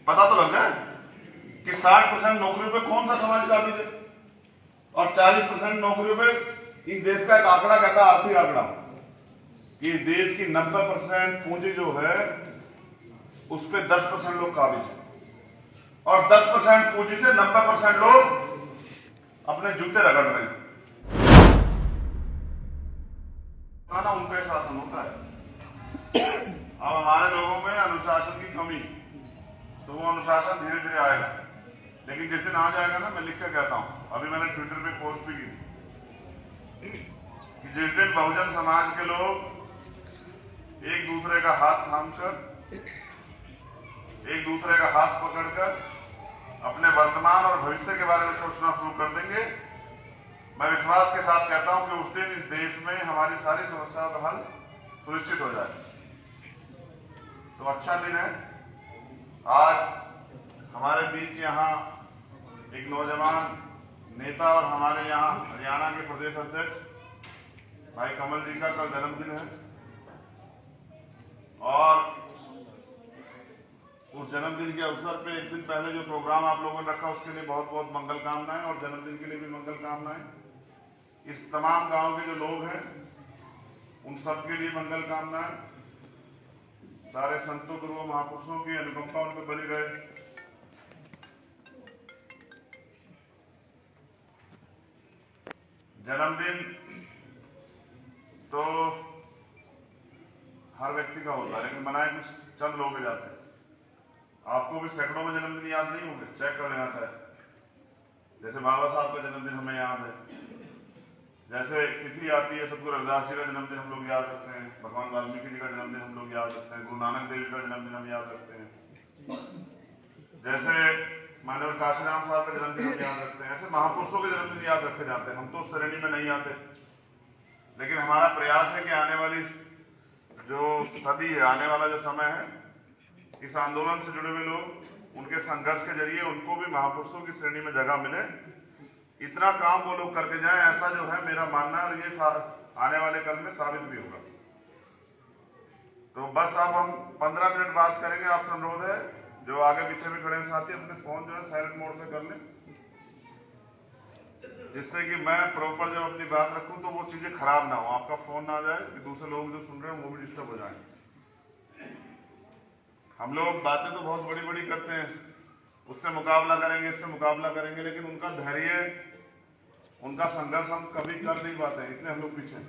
पता तो लग जाए कि 60% नौकरियों पे कौन सा समाज काबिज है और 40% नौकरियों पे इस देश का एक आंकड़ा कहता है, आर्थिक आंकड़ा, कि देश की 90% पूंजी जो है उस पे 10% लोग काबिज है और 10% पूंजी से 90% लोग अपने जूते रगड़ रहे हैं। ना उनका शासन होता है। अब हमारे लोगों में अनुशासन की कमी, तो वो अनुशासन धीरे धीरे आएगा, लेकिन जिस दिन आ जाएगा ना, मैं लिख कर कहता हूं, अभी मैंने ट्विटर पे पोस्ट भी की कि जिस दिन बहुजन समाज के लोग एक दूसरे का हाथ थामकर, एक दूसरे का हाथ पकड़कर अपने वर्तमान और भविष्य के बारे में सोचना शुरू कर देंगे, मैं विश्वास के साथ कहता हूं कि उस दिन इस देश में हमारी सारी समस्याओं का हल सुनिश्चित हो जाए। तो अच्छा दिन है। आज हमारे बीच यहाँ एक नौजवान नेता और हमारे यहाँ हरियाणा के प्रदेश अध्यक्ष भाई कमल जी का कल जन्मदिन है और उस जन्मदिन के अवसर पे एक दिन पहले जो प्रोग्राम आप लोगों ने रखा उसके लिए बहुत बहुत मंगल कामनाएं और जन्मदिन के लिए भी मंगल कामनाएं। इस तमाम गांव के जो लोग हैं उन सब के लिए मंगल कामनाएं। सारे संतों गुरुओं महापुरुषों की अनुकंपा उन पर बनी रहे। जन्मदिन तो हर व्यक्ति का होता है, लेकिन मनाए कुछ चंद लोग जाते हैं। आपको भी सैकड़ों में जन्मदिन याद नहीं होंगे, चेक कर लेना चाहे। जैसे बाबा साहब का जन्मदिन हमें याद है, जैसे तिथि आती है सतगुरु रविदास जी का जन्मदिन हम लोग याद रखते हैं, भगवान वाल्मीकि जी का जन्मदिन हम लोग याद रखते हैं, गुरु नानक देव जी का जन्मदिन हम याद रखते हैं, जैसे मानव काशीराम साहब का जन्मदिन हम याद रखते हैं। ऐसे महापुरुषों के जन्मदिन याद रखे जाते हैं। हम तो उस श्रेणी में नहीं आते, लेकिन हमारा प्रयास है कि आने वाली जो सदी है, आने वाला जो समय है, इस आंदोलन से जुड़े हुए लोग, उनके संघर्ष के जरिए उनको भी महापुरुषों की श्रेणी में जगह मिले। इतना काम वो लोग करके जाएं, ऐसा जो है मेरा मानना है, और ये आने वाले कल में साबित भी होगा। तो बस अब हम 15 मिनट बात करेंगे। आपसे अनुरोध है, जो आगे पीछे में खड़े साथी अपने फोन जो है साइलेंट मोड में कर लें, जिससे कि मैं प्रॉपर जब अपनी बात रखूं तो वो चीजें खराब ना हो, आपका फोन ना जाए कि दूसरे लोग जो सुन रहे हैं वो भी डिस्टर्ब हो जाए। हम लोग बातें तो बहुत बड़ी बड़ी करते हैं, उससे मुकाबला करेंगे, इससे मुकाबला करेंगे, लेकिन उनका धैर्य, उनका संघर्ष हम कभी कर नहीं पाते हैं, इसलिए हम लोग पीछे।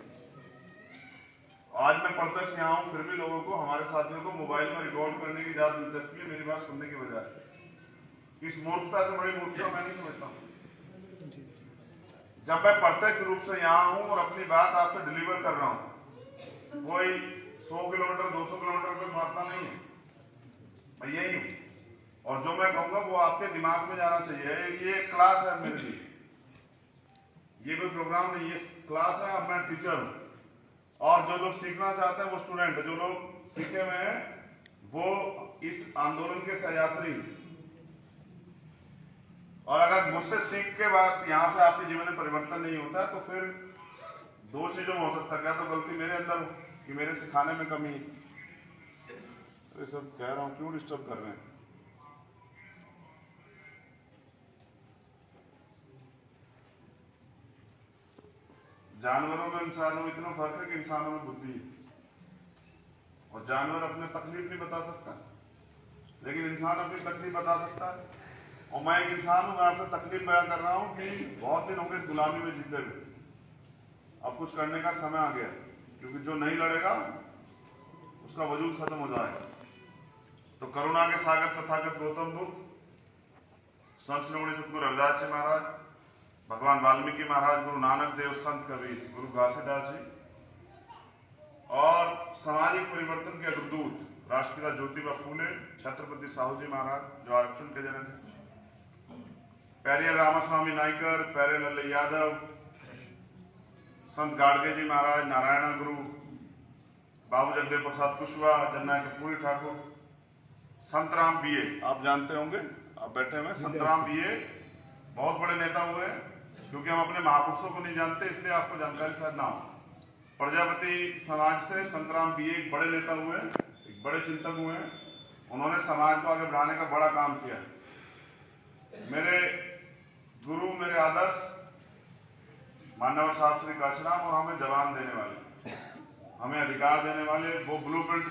आज मैं प्रत्यक्ष यहाँ हूँ, फिर भी लोगों को, हमारे साथियों को मोबाइल में रिकॉर्ड करने की ज्यादा दिलचस्पी है मेरी बात सुनने की बजाय। इस मूर्खता से बड़ी मूर्खता मैं नहीं समझता हूँ। जब मैं प्रत्यक्ष रूप से यहाँ हूँ और अपनी बात आपसे डिलीवर कर रहा हूँ, कोई 100 किलोमीटर 200 किलोमीटर पे मारता नहीं है, मैं यही हूँ, और जो मैं कहूंगा वो आपके दिमाग में जाना चाहिए। ये क्लास है मेरे लिए, ये कोई प्रोग्राम नहीं, ये क्लास है। अब मैं टीचर हूँ और जो लोग सीखना चाहते हैं वो स्टूडेंट है, जो लोग सीखे हुए हैं वो इस आंदोलन के सहयात्री। और अगर मुझसे सीख के बाद यहाँ से आपके जीवन में परिवर्तन नहीं होता तो फिर दो चीजों में हो सकता है, क्या तो गलती मेरे अंदर कि मेरे सिखाने में कमी है। ये सब कह रहा हूँ, क्यों डिस्टर्ब कर रहे हैं। जानवरों में इंसानों में इतना फर्क है कि इंसानों में बुद्धि है, और जानवर अपने तकलीफ नहीं बता सकता, लेकिन इंसान अपनी तकलीफ बता सकता है। और मैं एक इंसान हूं, मैं आपसे तकलीफ बयान कर रहा हूं कि बहुत दिन हो गए इस गुलामी में जीते हुए, अब कुछ करने का समय आ गया, क्योंकि जो नहीं लड़ेगा उसका वजूद खत्म हो जाएगा। तो करुणा के सागर तथागत गौतम बुद्ध, संत शिरोमणि सतगुरु रविदास जी महाराज, भगवान वाल्मीकि महाराज, गुरु नानक देव, संत कबीर, गुरु घासीदास जी, और सामाजिक परिवर्तन के अग्रदूत राष्ट्रपिता ज्योतिबा फूले, छत्रपति साहू जी महाराज जो आरक्षण के जनक हैं, पेरियर रामास्वामी नाइकर, पेरियर लल्ले यादव, संत गाड़गे जी महाराज, नारायण गुरु, बाबू जगदेव प्रसाद कुशवाहा, जननायक कपूरी ठाकुर, संतराम बीए, आप जानते होंगे, आप बैठे हुए, संतराम बीए बहुत बड़े नेता हुए हैं, क्योंकि हम अपने महापुरुषों को नहीं जानते इसलिए आपको जानकारी शायद ना हो। प्रजापति समाज से संतराम बीए एक बड़े नेता हुए, एक बड़े चिंतक हुए हैं, उन्होंने समाज को आगे बढ़ाने का बड़ा काम किया। मेरे गुरु, मेरे आदर्श मान्यवर साहब श्री काशीराम, और हमें जवान देने वाले, हमें अधिकार देने वाले, वो ब्लूप्रिंट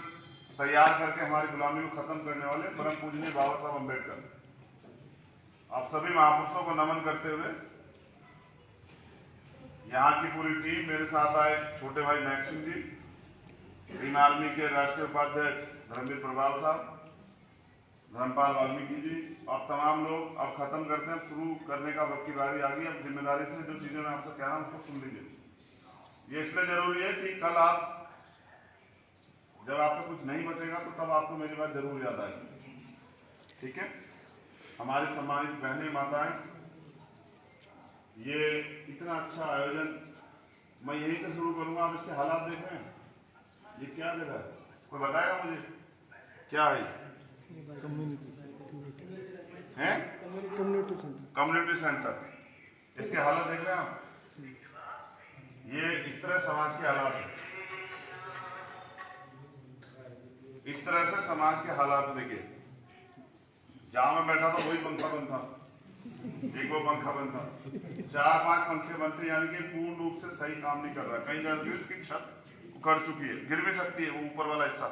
तैयार करके हमारी गुलामी को खत्म करने वाले परम पूजनीय बाबा साहब अम्बेडकर। आप सभी महापुरुषों को नमन करते हुए यहाँ की पूरी टीम, मेरे साथ आए छोटे भाई Mac Singh ji, green army के राष्ट्रीय उपाध्यक्ष धर्मवीर प्रभाव साहब, धर्मपाल वाल्मीकि जी, आप तमाम लोग। अब खत्म करते हैं, शुरू करने का वक्त की बारी आ गई। अब जिम्मेदारी से जो चीजें मैं आपसे कह रहा हूं उसको सुन लीजिए। ये इसलिए जरूरी है कि कल आप जब आपको कुछ नहीं बचेगा तो तब आपको मेरी बात जरूर याद आएगी। ठीक है? हमारी सम्मानित बहनें, माताएं, ये इतना अच्छा आयोजन मैं यहीं से शुरू करूंगा। आप इसके हालात देख रहे हैं, ये क्या जगह है? कोई बताएगा मुझे क्या है? Community centre. इसके हालात देख रहे हैं आप? ये इस तरह समाज के हालात है, इस तरह से समाज के हालात देखिए। जहां मैं बैठा था वही पंखा बंद था, एक वो पंखा बंद था, 4-5 पंखे बनते, यानी कि पूर्ण रूप से सही काम नहीं कर रहा। कई जगह इसकी छत उखड़ चुकी है, गिर भी सकती है वो ऊपर वाला हिस्सा।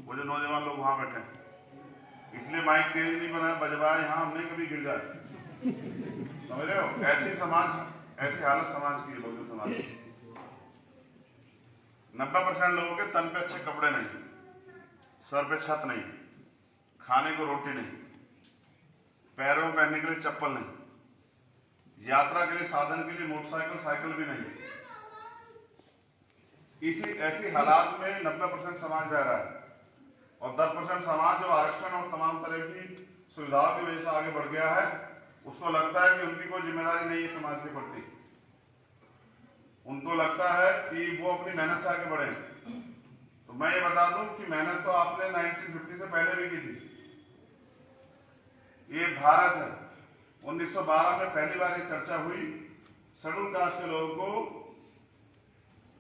वो जो नौजवान लोग वहां बैठे हैं, इसलिए माइक तेज नहीं बनाया, बजवाए यहाँ हमने कभी गिर जाए। समझ रहे हो? ऐसी समाज, ऐसी हालत समाज की, लोग समाज की 90% लोगों के तन पे अच्छे कपड़े नहीं, सर पे छत नहीं, खाने को रोटी नहीं, पैरों में पहनने के लिए चप्पल नहीं, यात्रा के लिए साधन के लिए मोटरसाइकिल, साइकिल भी नहीं। ऐसी हालात में 90% समाज रह रहा है, और 10% समाज जो आरक्षण और तमाम तरह की सुविधाओं की वजह से आगे बढ़ गया है, उसको लगता है कि उनकी कोई जिम्मेदारी नहीं है समाज के प्रति। उनको लगता है कि वो अपनी मेहनत से आगे बढ़े। तो मैं ये बता दूं कि मेहनत तो आपने 1950 से पहले भी की थी। ये भारत है। 1912 में पहली बार ये चर्चा हुई, शेड्यूल कास्ट के लोगों को,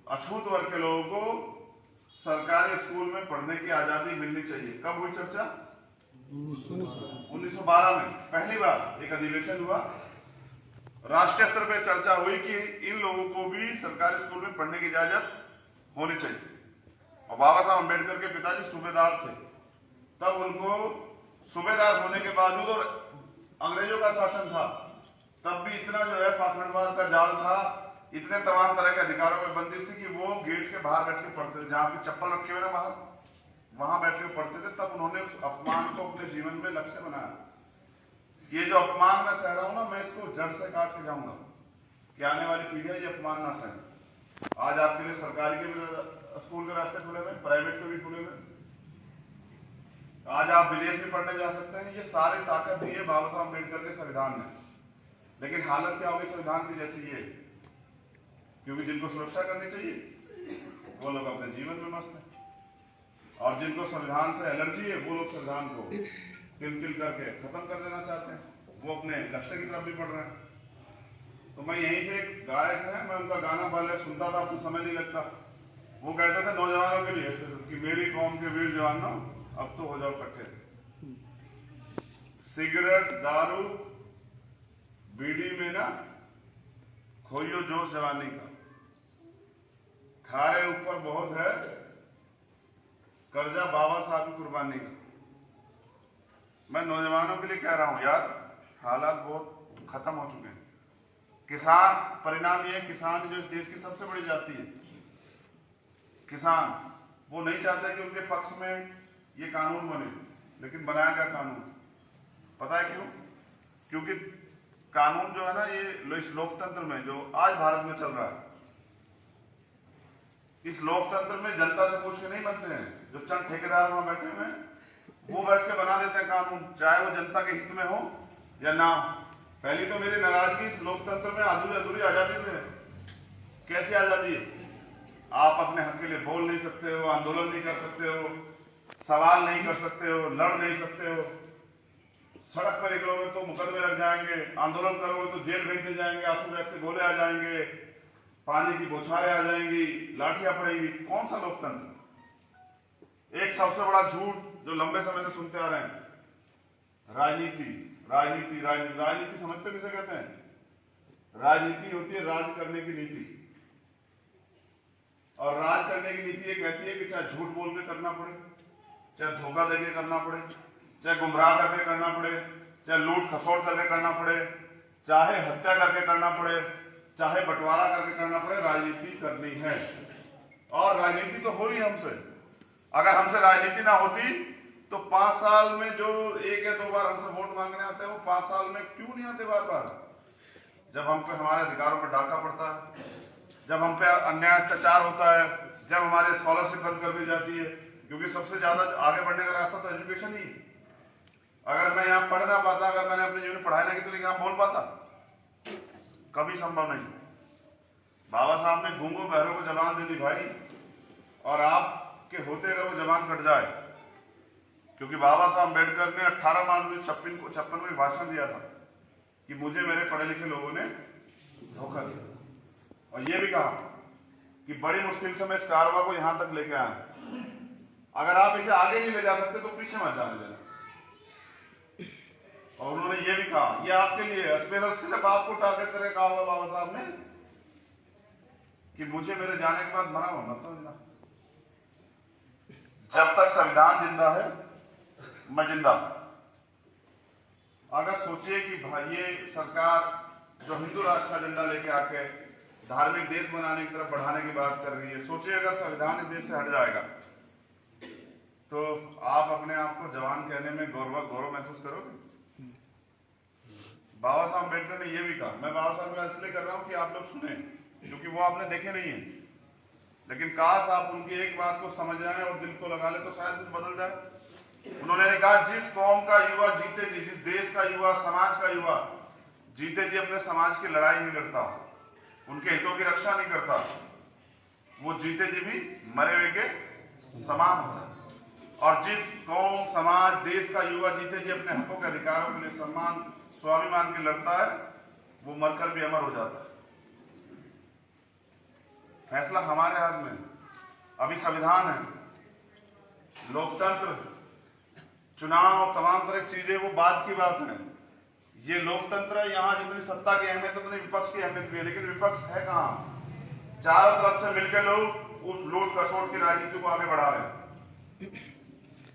अछूत वर्ग के लोगों को सरकारी स्कूल में पढ़ने की आजादी मिलनी चाहिए। कब हुई चर्चा? 1912 में पहली बार एक अधिवेशन हुआ, राष्ट्रीय स्तर पर चर्चा हुई कि इन लोगों को भी सरकारी स्कूल में पढ़ने की इजाजत होनी चाहिए। और बाबा साहब अम्बेडकर के पिताजी सूबेदार थे, तब उनको सूबेदार होने के बावजूद, और अंग्रेजों का शासन था, तब भी इतना जो है पाखंडवाद का जाल था, इतने तमाम तरह के अधिकारों में बंदिश थी कि वो गेट के बाहर बैठ के पढ़ते थे, जहां पे चप्पल रखे हुए ना बाहर, वहां बैठ के पढ़ते थे। तब उन्होंने उस अपमान को अपने जीवन में लक्ष्य बनाया। ये जो अपमान मैं सह रहा हूं ना, मैं इसको जड़ से काट के जाऊंगा कि आने वाली पीढ़ियां ये अपमान ना सहे। आज आपके लिए सरकारी के भी स्कूल के रास्ते खुले हुए, प्राइवेट के भी खुले हुए, आज आप विदेश में पढ़ने जा सकते हैं। ये सारी ताकत दी है बाबा साहब अम्बेडकर के संविधान ने। लेकिन हालत क्या होगी संविधान की? जैसी ये, क्योंकि जिनको सुरक्षा करनी चाहिए वो लोग अपने जीवन में मस्त हैं, और जिनको संविधान से एलर्जी है वो लोग संविधान को तिल करके खत्म कर देना चाहते हैं, वो अपने लक्ष्य की तरफ भी बढ़ रहे हैं। तो मैं यहीं से, एक गायक है, मैं उनका गाना पहले सुनता था, आपको समय नहीं लगता। वो कहते थे नौजवानों के लिए कि मेरी कौम के वीर जवानों अब तो हो जाओ इकट्ठे। सिगरेट, दारू, बीड़ी में ना खोइयो जोश जवानी का, थारे ऊपर बहुत है कर्जा बाबा साहब की कुर्बानी का। मैं नौजवानों के लिए कह रहा हूं यार, हालात बहुत खत्म हो चुके हैं। किसान, परिणाम ये, किसान जो इस देश की सबसे बड़ी जाति है, किसान, वो नहीं चाहते कि उनके पक्ष में ये कानून बने। लेकिन बनाया गया कानून, पता है क्यों? क्योंकि कानून जो है ना, ये इस लोकतंत्र में जो आज भारत में चल रहा है, इस लोकतंत्र में जनता से पूछ के नहीं बनते हैं। जो चंद ठेकेदार वहां बैठे हुए हैं, वो बैठ के बना देते हैं कानून, चाहे वो जनता के हित में हो या ना। पहली तो मेरी नाराजगी इस लोकतंत्र में अधूरी आजादी से है। कैसी आजादी है? आप अपने हक के लिए बोल नहीं सकते हो, आंदोलन नहीं कर सकते हो, सवाल नहीं कर सकते हो, लड़ नहीं सकते हो। सड़क पर निकलोगे तो मुकदमे लग जाएंगे, आंदोलन करोगे तो जेल भेज दिए जाएंगे, आंसू गैस के गोले आ जाएंगे, पानी की बौछारें आ जाएंगी, लाठियां पड़ेंगी। कौन सा लोकतंत्र? एक सबसे बड़ा झूठ जो लंबे समय से सुनते आ रहे हैं, राजनीति राजनीति राजनीति। राजनीति समझते किसे कहते हैं? राजनीति होती है राज करने की नीति, और राज करने की नीति ये कहती है कि चाहे झूठ बोल के करना पड़े, चाहे धोखा देके करना पड़े, चाहे गुमराह करके करना पड़े, चाहे लूट खसोट करके करना पड़े, चाहे हत्या करके करना पड़े, चाहे बंटवारा करके करना पड़े, राजनीति करनी है। और राजनीति तो हो रही है हमसे। अगर हमसे राजनीति ना होती तो 5 साल में जो 1 या 2 बार हमसे वोट मांगने आते हैं, वो 5 साल में क्यों नहीं आते बार बार? जब हम पे हमारे अधिकारों पर डाका पड़ता है, जब हम पे अन्याय अत्याचार होता है, जब हमारे स्कॉलरशिप बंद कर दी जाती है, क्योंकि सबसे ज्यादा आगे बढ़ने का रास्ता तो एजुकेशन ही। अगर मैं यहाँ पढ़ ना पाता, अगर मैंने अपने जीवन में पढ़ाई ना की, तो लेकिन आप बोल पाता? कभी संभव नहीं। बाबा साहब ने गूंगों बहरों को जबान दे दी भाई, और आपके होते अगर वो जबान कट जाए, क्योंकि बाबा साहब अम्बेडकर ने 18 मार्च 1956 में भाषण दिया था कि मुझे मेरे पढ़े लिखे लोगों ने धोखा दिया, और ये भी कहा कि बड़ी मुश्किल से मैं इस कारवा को यहां तक लेके आया, अगर आप इसे आगे नहीं ले जा सकते तो पीछे मत जाने देना। और उन्होंने ये भी कहा, ये आपके लिए स्पेशल सिर्फ आपको टारगेट करके कहा होगा बाबा साहब ने कि मुझे मेरे जाने के बाद मरा हुआ मत समझना, जब तक संविधान जिंदा है मैं जिंदा। अगर सोचिए कि भाई ये सरकार जो हिंदू राष्ट्र का झंडा लेके आके धार्मिक देश बनाने की तरफ बढ़ाने की बात कर रही है, सोचिए अगर संविधान इस देश से हट जाएगा तो आप अपने आप को जवान कहने में गौरव महसूस करोगे? बाबा साहब अम्बेडकर ने यह भी कहा, मैं बाबा साहब का इसलिए कर रहा हूं कि आप लोग सुने, क्योंकि वो आपने देखे नहीं है, लेकिन काश आप उनकी एक बात को समझ जाए और दिल को लगा ले तो शायद कुछ बदल जाए। उन्होंने कहा, जिस कौम का युवा जीते जी, जिस देश का युवा, समाज का युवा जीते जी अपने समाज की लड़ाई नहीं करता, उनके हितों की रक्षा नहीं करता, वो जीते जी भी मरे हुए के समान होता है। और जिस कौम, समाज, देश का युवा जीते जी अपने हकों के अधिकारों के लिए सम्मान स्वाभिमान के लड़ता है, वो मरकर भी अमर हो जाता है। फैसला हमारे हाथ में। अभी संविधान है, लोकतंत्र, चुनाव, तमाम तरह की चीजें वो बाद की बात है। ये लोकतंत्र है, यहाँ जितनी सत्ता की अहमियत है उतनी विपक्ष की अहमियत भी है, लेकिन विपक्ष है कहाँ? चारों तरफ से मिलकर लोग उस लूट खसोट की राजनीति को आगे बढ़ा रहे हैं।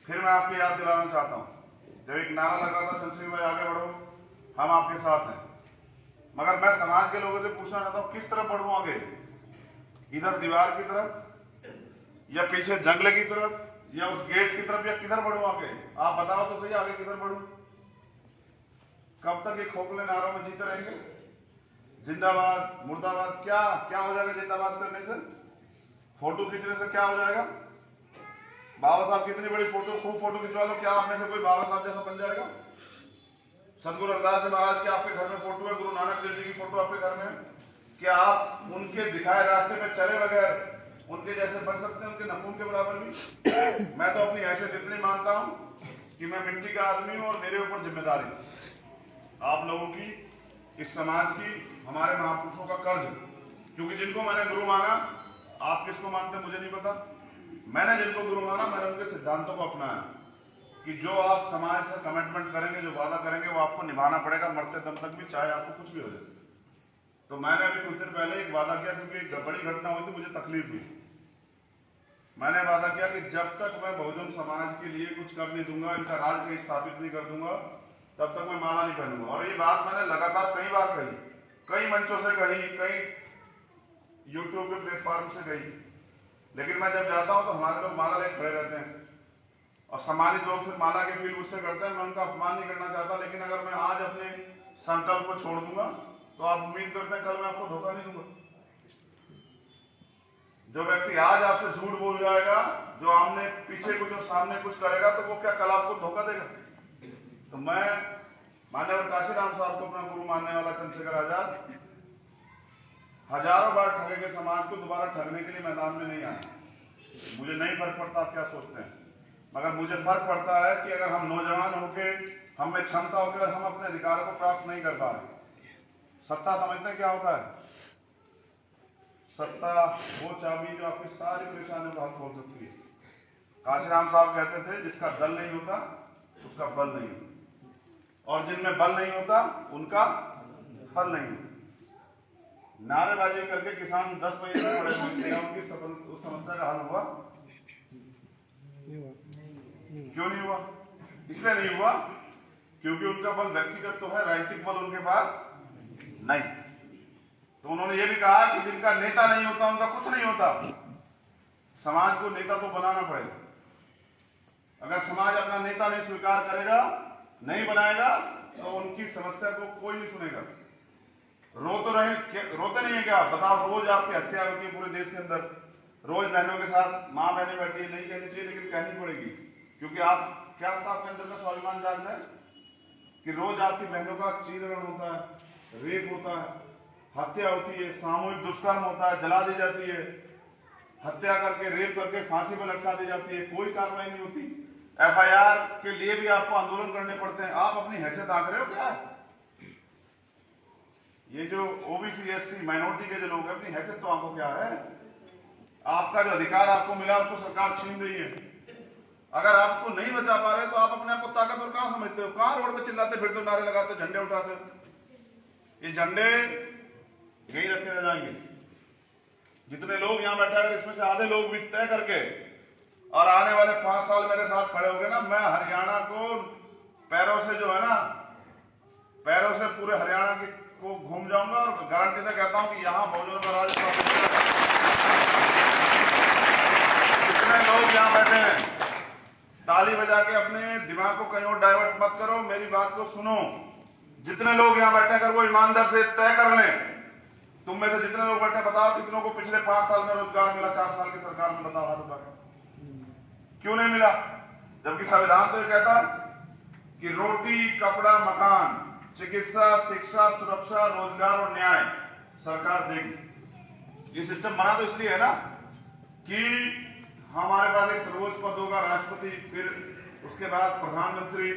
फिर मैं आपको याद दिलाना चाहता हूँ, जब एक नारा लगा था, चंद्रशेखर भाई आगे बढ़ो, हम आपके साथ हैं, मगर मैं समाज के लोगों से पूछना चाहता हूँ, किस तरफ बढ़ूं आगे? इधर दीवार की तरफ, या पीछे जंगले की तरफ, या उस गेट की तरफ, या किधर बढ़ूं आगे? आप बताओ तो सही, आगे किधर बढ़ूं? कब तक ये खोखले नारों में जीते रहेंगे? जिंदाबाद, मुर्दाबाद, क्या क्या हो जाएगा जिंदाबाद करने से? फोटो खींचने से क्या हो जाएगा? बाबा साहब कितनी बड़ी फोटो, खूब फोटो खिंचवा लो, क्या आप में से कोई बाबा साहब जैसा बन जाएगा? सतगुरु रविदास महाराज की आपके घर में फोटो है, गुरु नानक देव जी की फोटो आपके घर में है, क्या आप उनके दिखाए रास्ते में चले बगैर उनके जैसे बन सकते हैं, उनके नखून के बराबर भी? मैं तो अपनी हैसियत इतनी मानता हूं कि मैं मिट्टी का आदमी हूं, और मेरे ऊपर जिम्मेदारी आप लोगों की, इस समाज की, हमारे महापुरुषों का कर्ज, क्योंकि जिनको मैंने गुरु माना, आप किसको मानते मुझे नहीं पता, मैंने जिनको गुरु माना, मैंने उनके सिद्धांतों को अपनाया कि जो आप समाज से कमिटमेंट करेंगे, जो वादा करेंगे, वो आपको निभाना पड़ेगा मरते दम तक भी, चाहे आपको कुछ भी हो जाए। तो मैंने अभी कुछ दिन पहले एक वादा किया, क्योंकि एक बड़ी घटना हुई थी, मुझे तकलीफ हुई। मैंने वादा किया कि जब तक मैं बहुजन समाज के लिए कुछ कर नहीं दूंगा, इनका राज कहीं स्थापित नहीं कर दूंगा, तब तक मैं माला नहीं पहनूंगा। और ये बात मैंने लगातार कई बार कही, कई मंचों से कही, कई यूट्यूब के प्लेटफॉर्म से कही, लेकिन मैं जब जाता हूं तो हमारे लोग माला लेकर खड़े रहते हैं, और सम्मानित लोग फिर माला के फील मुझसे करते हैं। मैं उनका अपमान नहीं करना चाहता, लेकिन अगर मैं आज अपने संकल्प को छोड़ दूंगा तो आप उम्मीद करते हैं कल मैं आपको धोखा नहीं दूंगा। जो व्यक्ति आज आपसे झूठ बोल जाएगा, जो आमने पीछे कुछ और सामने कुछ करेगा, तो वो क्या कल आपको धोखा देगा? तो मैं मान्यवर काशीराम साहब को अपना गुरु मानने वाला चंद्रशेखर आजाद हजारों बार ठगे के समाज को दोबारा ठगने के लिए मैदान में नहीं आए। मुझे नहीं फर्क पड़ता आप क्या सोचते हैं, मगर मुझे फर्क पड़ता है कि अगर हम नौजवान होके, हम में क्षमता होकर हम अपने अधिकारों को प्राप्त नहीं कर पा रहे। सत्ता समझते हैं क्या होता है? सत्ता वो चाबी जो आपकी सारी परेशानियों का हल खोल सकती है। काशीराम साहब कहते थे जिसका दल नहीं होता उसका बल नहीं होता, और जिनमें बल नहीं होता उनका हल नहीं होता। नारेबाजी करके किसान 10 बजे तक पड़े हुए थे, उनकी समस्या का हल हुआ? क्यों नहीं हुआ? इसलिए नहीं हुआ क्योंकि उनका बल व्यक्तिगत तो है, राजनीतिक बल उनके पास नहीं। तो उन्होंने ये भी कहा कि जिनका नेता नहीं होता उनका कुछ नहीं होता। समाज को नेता तो बनाना पड़ेगा। अगर समाज अपना नेता नहीं स्वीकार करेगा, नहीं बनाएगा, तो उनकी समस्या को कोई नहीं सुनेगा। रोते नहीं है क्या? बताओ, रोज आपकी हत्या होती है पूरे देश के अंदर, रोज बहनों के साथ मां बहनें बैठी है। नहीं कहनी चाहिए लेकिन कहनी पड़ेगी, क्योंकि आप क्या आपका आपके अंदर का स्वाभिमान जानते हैं कि रोज आपकी बहनों का चीरहरण होता है, रेप होता है, हत्या होती है, सामूहिक दुष्कर्म होता है, जला दी जाती है, हत्या करके रेप करके फांसी पर लटका दी जाती है, कोई कार्रवाई नहीं होती। एफआईआर के लिए भी आपको आंदोलन करने पड़ते हैं। आप अपनी हैसियत आंक रहे हो क्या? ये जो ओबीसी एससी माइनॉरिटी के जो लोग हैं, अपनी हैसियत तो आपको क्या है? आपका जो अधिकार आपको मिला उसको सरकार छीन रही है। अगर आपको नहीं बचा पा रहे तो आप अपने आप को ताकतवर कहां समझते हो? कहां रोड पे चिल्लाते फिरते, नारे लगाते, झंडे उठाते हो? ये झंडे यही रखे रह जाएंगे। जितने लोग यहां बैठे, अगर इसमें से आधे लोग भी तय करके और आने वाले 5 साल मेरे साथ खड़े हो गए ना, मैं हरियाणा को पैरों से जो है ना, पैरों से पूरे हरियाणा को घूम जाऊंगा और गारंटी से कहता हूं कि यहां बहुजनों का राज। जितने लोग यहां बैठे हैं, ताली बजा के अपने दिमाग को कहीं और डाइवर्ट मत करो, मेरी बात को सुनो। जितने लोग यहां बैठे, अगर वो ईमानदार से तय कर लें, तुम में से जितने लोग बैठे, बताओ कितनों को पिछले 5 साल में रोजगार मिला? 4 साल की सरकार में बताओ, हाथ उठा के। क्यों नहीं मिला? जबकि संविधान तो ये कहता है कि रोटी, कपड़ा, मकान, चिकित्सा, शिक्षा, सुरक्षा, रोजगार और न्याय सरकार देगी। ये सिस्टम बना तो इसलिए है ना कि हमारे पास एक सर्वोच्च पद होगा, राष्ट्रपति, फिर उसके बाद प्रधानमंत्री।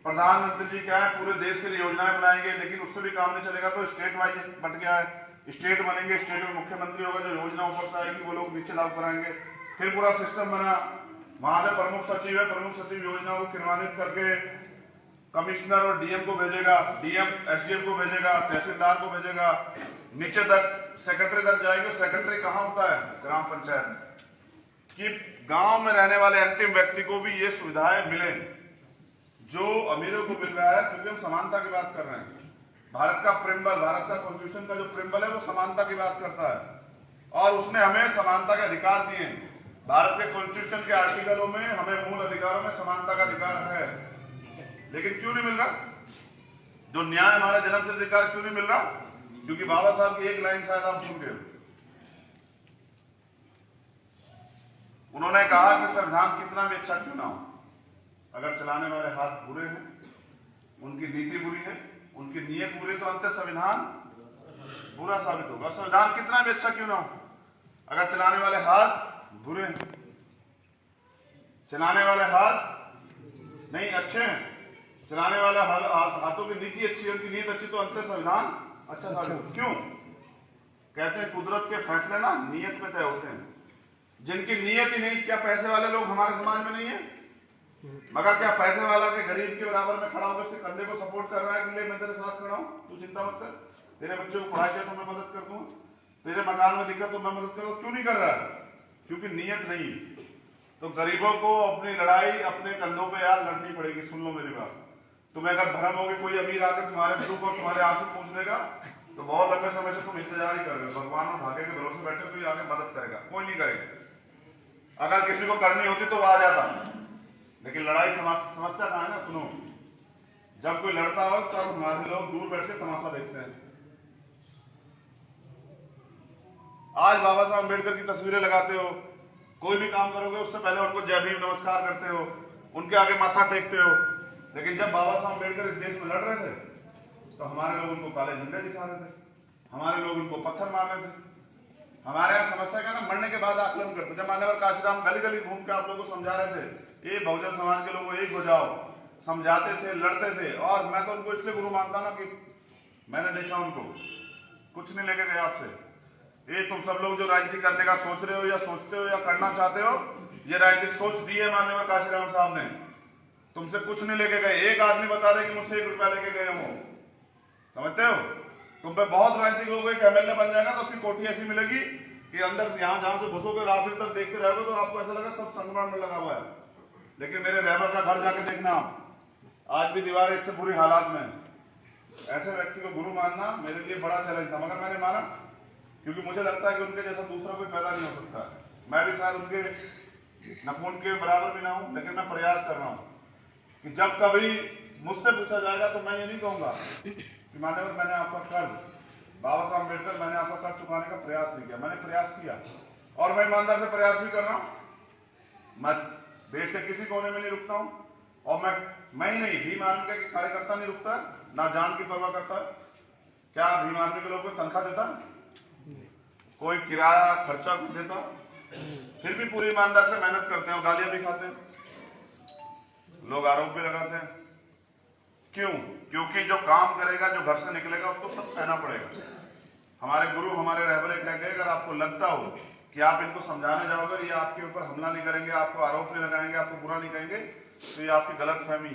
प्रधानमंत्री जी क्या है, पूरे देश के लिए योजनाएं बनाएंगे, लेकिन उससे भी काम नहीं चलेगा तो स्टेट वाइज बट गया है, स्टेट बनेंगे, स्टेट में मुख्यमंत्री होगा, जो योजना ऊपर से आएगी वो लोग नीचे लागू कराएंगे। फिर पूरा सिस्टम बना, वहां से प्रमुख सचिव है, प्रमुख सचिव योजना को क्रियान्वित करके कमिश्नर और डीएम को भेजेगा, डीएम एसडीएम को भेजेगा, तहसीलदार को भेजेगा, नीचे तक सेक्रेटरी तक जाएगी। सेक्रेटरी कहाँ होता है? ग्राम पंचायत में। कि गांव में रहने वाले अंतिम व्यक्ति को भी ये सुविधाएं मिले जो अमीरों को मिल रहा है, क्योंकि हम समानता की बात कर रहे हैं। भारत का प्रिम्बल, भारत का कॉन्स्टिट्यूशन का जो प्रिम्बल है वो समानता की बात करता है, और उसने हमें समानता के अधिकार दिए हैं। भारत के कॉन्स्टिट्यूशन के आर्टिकलों में हमें मूल अधिकारों में समानता का अधिकार है, लेकिन क्यों नहीं मिल रहा? जो न्याय हमारा जन्म से अधिकार क्यों नहीं मिल रहा? क्योंकि बाबा साहब की एक लाइन शायद आप भूल गए। उन्होंने कहा कि संविधान कितना भी अच्छा क्यों ना हो, अगर चलाने वाले हाथ बुरे हैं, उनकी नीति बुरी है, उनकी नीयत बुरी, तो अंत संविधान बुरा साबित होगा। संविधान कितना भी अच्छा क्यों ना हो, अगर चलाने वाले हाथ बुरे हैं, चलाने वाले हाथ नहीं अच्छे हैं, चलाने वाले हाथों की नीति अच्छी है, उनकी नीयत अच्छी, तो अंत संविधान अच्छा साबित होगा। क्यों? कहते हैं कुदरत के फैसले ना नीयत पे तय होते हैं। जिनकी नीयत ही नहीं, क्या पैसे वाले लोग हमारे समाज में नहीं है? मगर क्या पैसे वाला के गरीब के बराबर में खड़ा होकर उसके कंधे को सपोर्ट कर रहा है कि ले मैं तेरे साथ खड़ा हूं, तू चिंता मत कर, तेरे बच्चों को पढ़ाई चाहिए तो मैं मदद कर दूंगा, तेरे मकान में दिक्कत तो मैं मदद करूंगा? क्यों नहीं कर रहा है? क्योंकि नीयत नहीं। तो गरीबों को अपनी लड़ाई अपने कंधों पे यार लड़नी पड़ेगी। सुन लो मेरी बात, तुम्हें अगर भ्रम होगी कोई अमीर आकर तुम्हारे दुख और तुम्हारे आंसू पूछ देगा तो बहुत लंबे समय से तुम इंतजार ही कर रहे हो। भगवान और भाग्य के भरोसे बैठे कोई आगे मदद करेगा? कोई नहीं करेगा। अगर किसी को करनी होती तो वो आ जाता, लेकिन लड़ाई समस्या कहां है ना? सुनो, जब कोई लड़ता हो तब हमारे लोग दूर बैठ के तमाशा देखते हैं। आज बाबा साहब अम्बेडकर की तस्वीरें लगाते हो, कोई भी काम करोगे उससे पहले उनको जय भीम नमस्कार करते हो, उनके आगे माथा टेकते हो। लेकिन जब बाबा साहब अम्बेडकर इस देश में लड़ रहे थे तो हमारे लोग उनको काले झंडे दिखा रहे थे, हमारे लोग उनको पत्थर मार रहे थे। हमारे यहाँ समस्या का ना मरने के बाद आकलन करते। जब मान्यवर काशीराम गली गली घूम के आप लोगों को समझा रहे थे, ये बहुजन समाज के लोगों एक हो जाओ, समझाते थे, लड़ते थे। और मैं तो उनको इसलिए गुरु मानता ना कि मैंने देखा उनको कुछ नहीं लेके गए आपसे। ये तुम सब लोग जो राजनीति करने का सोच रहे हो या सोचते हो या करना चाहते हो, ये राजनीतिक सोच दी है माननीय काशीराम साहब ने। तुमसे कुछ नहीं लेके गए, एक आदमी बता रहे कि मुझसे 1 रुपया लेके गए हो, समझते हो? तुम पे बहुत राजनीतिक लोग एक एमएलए बन जाएगा तो उसकी कोठी ऐसी मिलेगी कि अंदर यहां जहां से घुसोगे रात दिन तक देखते रहोगे तो आपको ऐसा लगा सब संगठन में लगा हुआ है। लेकिन मेरे रहबर का घर जाके देखना, आज भी दीवार इससे बुरी हालात में। ऐसे व्यक्ति को गुरु मानना मेरे लिए बड़ा चैलेंज था, मगर मैंने माना, क्योंकि मुझे लगता है कि उनके जैसा दूसरा कोई पैदा नहीं हो सकता। मैं भी शायद उनके नखून के बराबर भी ना हूं, लेकिन मैं प्रयास कर रहा हूं कि जब कभी मुझसे पूछा जाएगा तो मैं ये नहीं कहूंगा कि मान्यवर मैंने आपका कर्ज, बाबा साहब अम्बेडकर, मैंने आपका कर्ज चुकाने का प्रयास नहीं किया। मैंने प्रयास किया और मैं ईमानदार से प्रयास भी कर रहा हूं। मैं देश के किसी कोने में नहीं रुकता हूं, और मैं ही नहीं, भीम आर्मी का कार्यकर्ता नहीं रुकता, ना जान की परवाह करता है। क्या भीम आर्मी के लोग कोई तनख्वाह देता, कोई किराया खर्चा भी देता? फिर भी पूरी ईमानदार से मेहनत करते हैं और गालियां भी खाते हैं, लोग आरोप भी लगाते हैं। क्यों? क्योंकि जो काम करेगा, जो घर से निकलेगा, उसको सब सहना पड़ेगा। हमारे गुरु, हमारे रहबरे कह गए, अगर आपको लगता हो कि आप इनको समझाने जाओगे, ये आपके ऊपर हमला नहीं करेंगे, आपको आरोप नहीं लगाएंगे, आपको बुरा नहीं कहेंगे, तो ये आपकी गलत फहमी।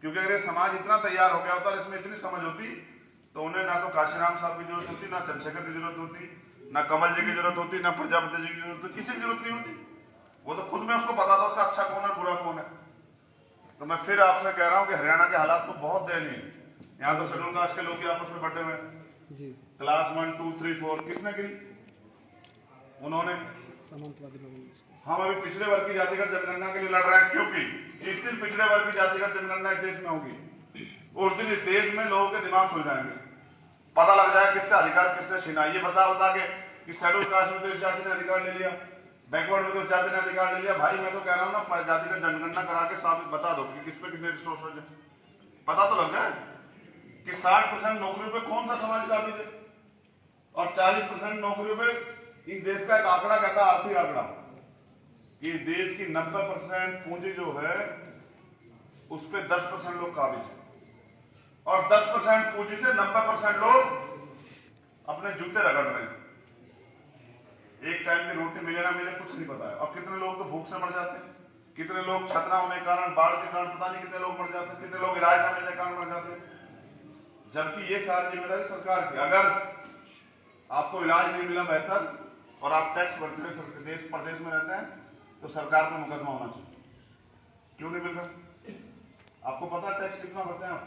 क्योंकि अगर ये समाज इतना तैयार हो गया होता और इसमें इतनी समझ होती तो उन्हें ना तो काशीराम साहब की जरूरत होती, ना चंद्रशेखर की जरूरत होती, ना कमल जी की जरूरत होती, ना प्रजापति जी की जरूरत होती, किसी की जरूरत नहीं होती। वो तो खुद में उसको पता था उसका अच्छा कौन है, बुरा कौन है। तो मैं फिर आपसे कह रहा हूं कि हरियाणा के हालात तो बहुत दयनीय है। यहाँ तो शेड्यूल कास्ट के लोग ही आपस में बटे हुए जी। क्लास 1, 2, 3, 4 किसने गिरी? उन्होंने। हम अभी पिछड़े वर्ग की जातिगत जनगणना के लिए लड़ रहे हैं, क्योंकि जिस दिन पिछड़े वर्ग की जातिगत जनगणना इस देश में होगी, उस दिन इस देश में लोगों के दिमाग खुल जाएंगे, पता लग जाएगा किसका अधिकार किसने छीना। ये बता के कि शेड्यूल कास्ट में तो इस जाति ने अधिकार ले लिया, बैकवर्ड में तो जाति ने अधिकार ले लिया। भाई मैं तो कह रहा हूँ ना, जातिगत जनगणना करा के साबित बता दो कि किस पे कितने रिसोर्स है, पता तो लग जाए कि 60% नौकरियों पे कौन सा समाज काबिज है, और 40% नौकरियों पे इस देश का एक आंकड़ा कहता है, आर्थिक आंकड़ा, कि देश की 90% पूंजी जो है उस पे 10% लोग काबिज है, और 10% पूंजी से 90% लोग अपने जूते रगड़ रहे हैं। एक टाइम की रोटी मिले ना मिले कुछ नहीं पता है, और कितने लोग तो भूख से मर जाते हैं, कितने लोग छत ना होने के कारण, बाढ़ के कारण पता नहीं कितने लोग मर जाते हैं, कितने लोग इलाज ना मिलने के कारण मर जाते हैं। जबकि ये सारी जिम्मेदारी सरकार की। अगर आपको इलाज नहीं मिला बेहतर और आप टैक्स भरते हुए देश प्रदेश में रहते हैं तो सरकार को मुकदमा होना चाहिए। क्यों नहीं मिल रहा? आपको पता है टैक्स कितना भरते हैं आप?